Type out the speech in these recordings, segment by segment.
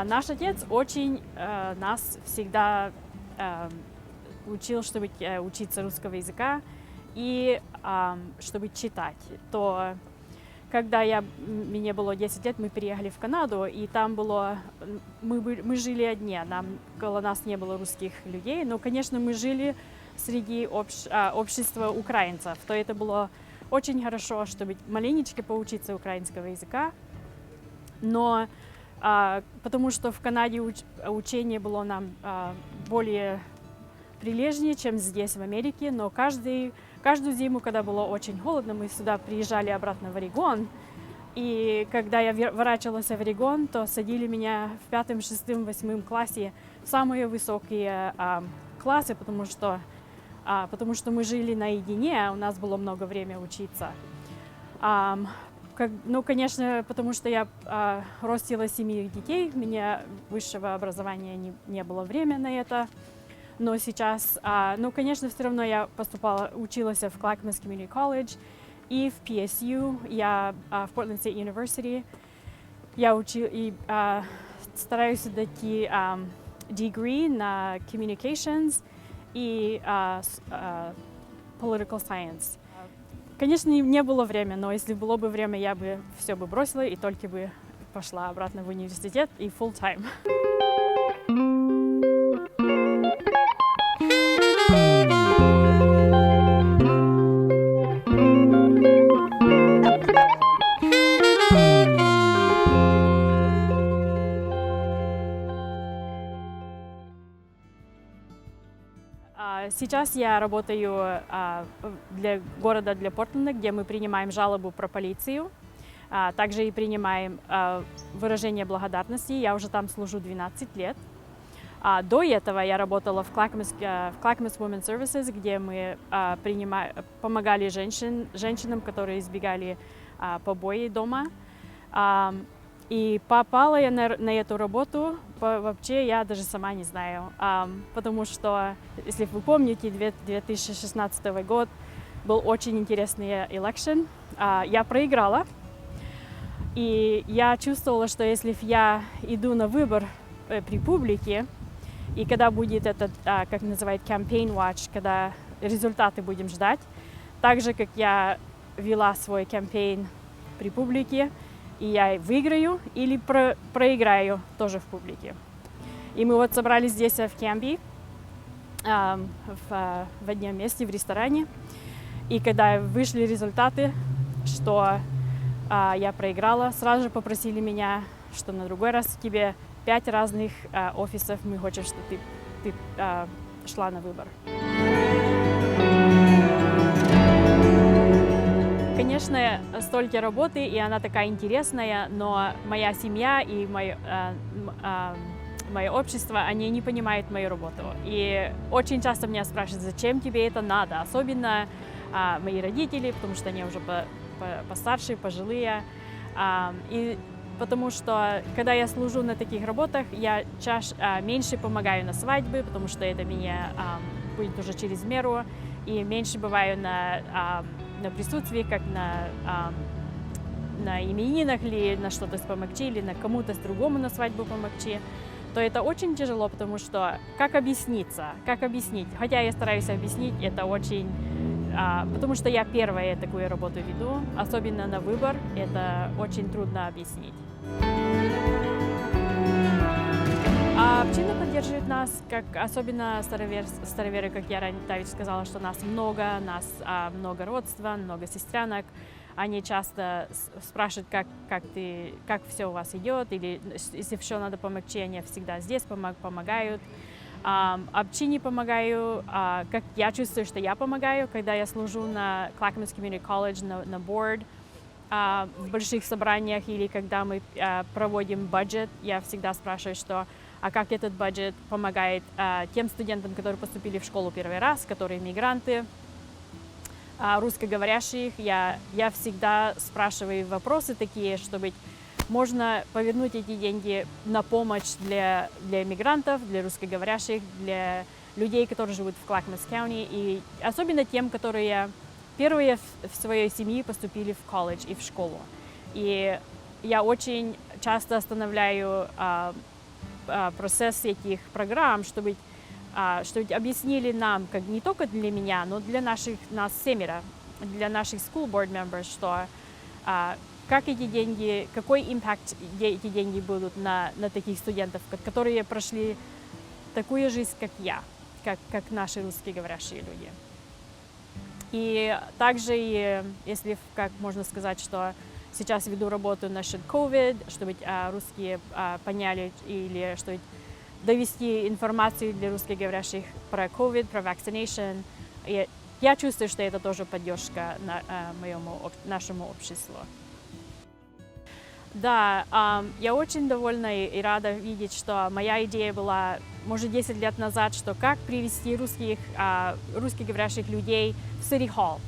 Наш отец очень нас всегда учил, чтобы учиться русского языка и чтобы читать. То когда мне было 10 лет, мы переехали в Канаду, и там было, мы жили одни, около нас не было русских людей, но, конечно, мы жили среди общества украинцев, то это было очень хорошо, чтобы маленечко поучиться украинского языка, но потому что в Канаде учение было нам более прилежнее, чем здесь, в Америке, но каждую зиму, когда было очень холодно, мы сюда приезжали обратно в Орегон, и когда я ворачивалась в Орегон, то садили меня в 5, 6, 8 классе в самые высокие классы, потому что мы жили наедине, у нас было много времени учиться. Конечно, потому что я растила 7 детей, у меня высшего образования не было времени на это. Но сейчас, конечно, все равно я училась в Clackamas Community College и в PSU, я в Portland State University. Я стараюсь дойти degree на Communications и Political Science. Конечно, не было времени, но если было бы время, я бы все бросила и только бы пошла обратно в университет и full-time. Сейчас я работаю для города, для Портленда, где мы принимаем жалобу про полицию. Также и принимаем выражение благодарности. Я уже там служу 12 лет. До этого я работала в Clackamas Women's Services, где мы помогали женщинам, которые избегали побои дома. И попала я на эту работу, вообще я даже сама не знаю, потому что, если вы помните, 2016 год был очень интересный election. Я проиграла, и я чувствовала, что если я иду на выбор при публике, и когда будет этот, как называют, campaign watch, когда результаты будем ждать, так же, как я вела свой кампейн при публике, и я выиграю или проиграю тоже в публике. И мы вот собрались здесь в Камби, в одном месте, в ресторане. И когда вышли результаты, что я проиграла, сразу же попросили меня, что на другой раз тебе 5 разных офисов, мы хотим, чтобы ты шла на выбор. Конечно, столько работы, и она такая интересная, но моя семья и мое общество, они не понимают мою работу. И очень часто меня спрашивают, зачем тебе это надо, особенно мои родители, потому что они уже постарше, пожилые. И потому что, когда я служу на таких работах, я меньше помогаю на свадьбе, потому что это меня будет уже через меру, и меньше бываю на присутствии, как на именинах или на что-то помогчи, или на кому-то с другому на свадьбу помогчи, то это очень тяжело, потому что как объяснить? Хотя я стараюсь объяснить, это очень... потому что я первая такую работу веду, особенно на выбор, это очень трудно объяснить. Община поддерживает нас, особенно староверы, как я раньше сказала, что нас много родства, много сестрянок. Они часто спрашивают, как все у вас идет, или если все надо помочь, они всегда здесь помогают. Общине помогаю, как я чувствую, что я помогаю, когда я служу на Clackamas Community College на board, в больших собраниях или когда мы проводим бюджет, я всегда спрашиваю, как этот бюджет помогает тем студентам, которые поступили в школу первый раз, которые мигранты, русскоговорящих. Я всегда спрашиваю вопросы такие, чтобы можно повернуть эти деньги на помощь для мигрантов, для русскоговорящих, для людей, которые живут в Clackamas County, и особенно тем, которые первые в своей семье поступили в колледж и в школу. И я очень часто останавливаю процесс этих программ, чтобы объяснили нам, как не только для меня, но для нас 7, для наших school board members, что как эти деньги, какой импакт эти деньги будут на таких студентов, которые прошли такую жизнь, как я, как наши русскоговорящие люди. И также, если, как можно сказать, что сейчас веду работу насчет COVID, чтобы русские поняли или чтобы довести информацию для русскоговорящих про COVID, про vaccination. И я чувствую, что это тоже поддержка нашему обществу. Да, я очень довольна и рада видеть, что моя идея была, может, 10 лет назад, что как привести русскоговорящих людей в City Hall.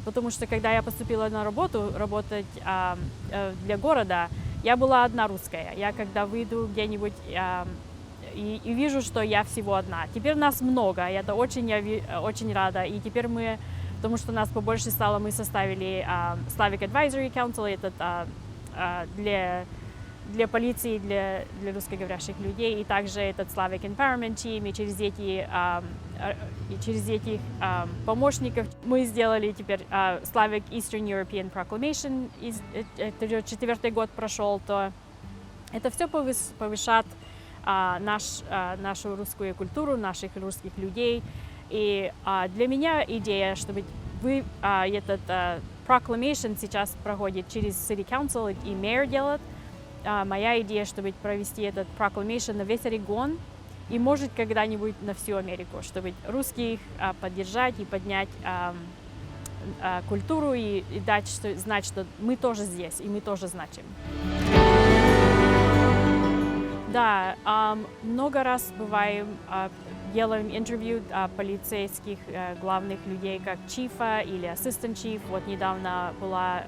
Потому что, когда я поступила на работу, работать для города, я была одна русская. Я когда выйду где-нибудь и вижу, что я всего одна. Теперь нас много, и это очень рада. И теперь потому что нас побольше стало, мы составили Slavic Advisory Council, этот для полиции, для русскоговорящих людей, и также этот Slavic Empowerment Team, и через этих помощников мы сделали теперь Slavic Eastern European Proclamation, это уже 4-й год прошел, то это все повышает нашу русскую культуру, наших русских людей. И для меня идея, чтобы этот Proclamation сейчас проходит через City Council и мэр делает. Моя идея, чтобы провести этот Proclamation на весь регион и, может, когда-нибудь на всю Америку, чтобы русских поддержать и поднять культуру и знать, что мы тоже здесь и мы тоже значим. Да, много раз делаем интервью полицейских главных людей, как чифа или ассистент чиф. Вот недавно была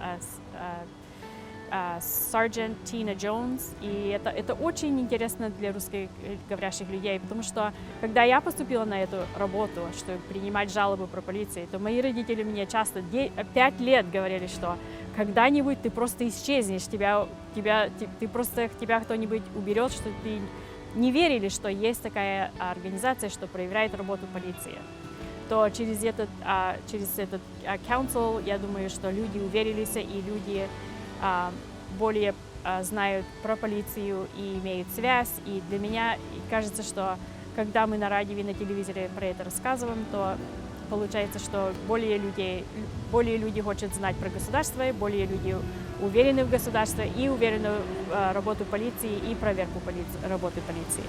сержант Тина Джонс, и это очень интересно для русскоговорящих людей, потому что, когда я поступила на эту работу, чтобы принимать жалобы про полицию, то мои родители мне часто 5 лет говорили, что когда-нибудь ты просто исчезнешь, тебя кто-нибудь уберет, что ты не верили, что есть такая организация, что проверяет работу полиции. То через этот council, я думаю, что люди уверились, и люди более знают про полицию и имеют связь. И для меня кажется, что когда мы на радио и на телевизоре про это рассказываем, то получается, что более люди хотят знать про государство, более люди уверены в государстве и уверены в работу полиции и проверку работы полиции.